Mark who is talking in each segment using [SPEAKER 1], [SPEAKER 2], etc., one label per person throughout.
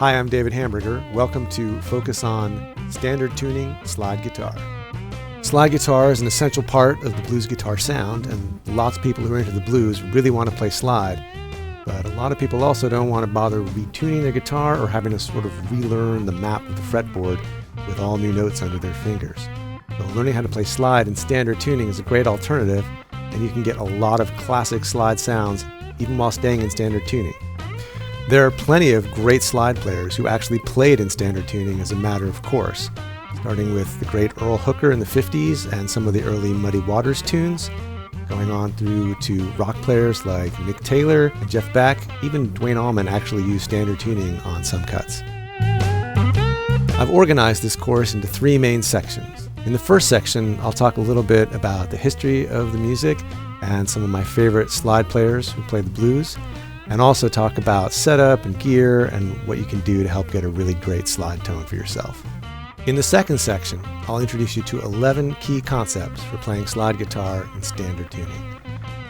[SPEAKER 1] Hi, I'm David Hamburger. Welcome to Focus on Standard Tuning Slide Guitar. Slide guitar is an essential part of the blues guitar sound, and lots of people who are into the blues really want to play slide. But a lot of people also don't want to bother retuning their guitar or having to sort of relearn the map of the fretboard with all new notes under their fingers. So learning how to play slide in standard tuning is a great alternative, and you can get a lot of classic slide sounds even while staying in standard tuning. There are plenty of great slide players who actually played in standard tuning as a matter of course, starting with the great Earl Hooker in the 50s and some of the early Muddy Waters tunes, going on through to rock players like Mick Taylor and Jeff Beck. Even Duane Allman actually used standard tuning on some cuts. I've organized this course into three main sections. In the first section, I'll talk a little bit about the history of the music and some of my favorite slide players who play the blues, and also talk about setup and gear and what you can do to help get a really great slide tone for yourself. In the second section, I'll introduce you to 11 key concepts for playing slide guitar in standard tuning.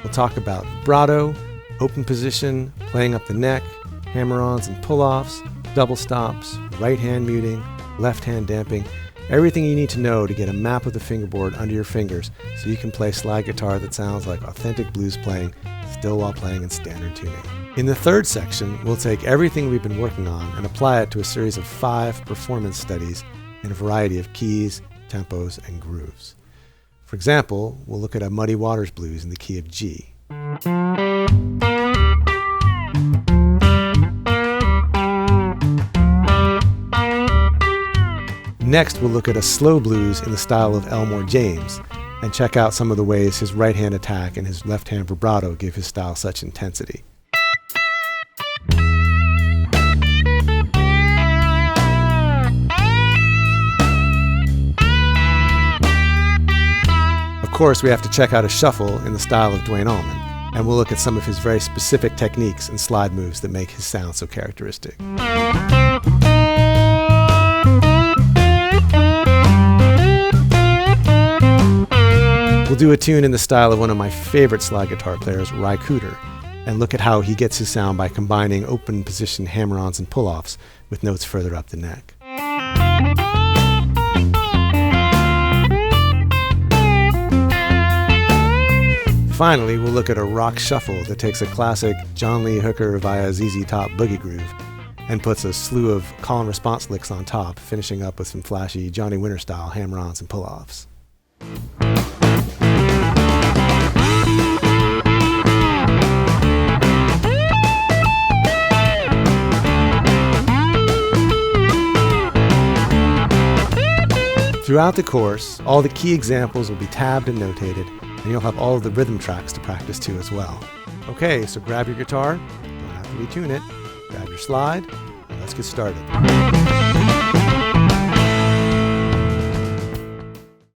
[SPEAKER 1] We'll talk about vibrato, open position, playing up the neck, hammer-ons and pull-offs, double stops, right hand muting, left hand damping, everything you need to know to get a map of the fingerboard under your fingers so you can play slide guitar that sounds like authentic blues playing, still while playing in standard tuning. In the third section, we'll take everything we've been working on and apply it to a series of 5 performance studies in a variety of keys, tempos, and grooves. For example, we'll look at a Muddy Waters blues in the key of G. Next, we'll look at a slow blues in the style of Elmore James and check out some of the ways his right hand attack and his left hand vibrato give his style such intensity. Of course, we have to check out a shuffle in the style of Duane Allman, and we'll look at some of his very specific techniques and slide moves that make his sound so characteristic. We'll do a tune in the style of one of my favorite slide guitar players, Ry Cooder, and look at how he gets his sound by combining open position hammer-ons and pull-offs with notes further up the neck. Finally, we'll look at a rock shuffle that takes a classic John Lee Hooker via ZZ Top boogie groove and puts a slew of call and response licks on top, finishing up with some flashy Johnny Winter style hammer-ons and pull-offs. Throughout the course, all the key examples will be tabbed and notated, and you'll have all of the rhythm tracks to practice to as well. Okay, so grab your guitar, don't have to retune it, grab your slide, and let's get started.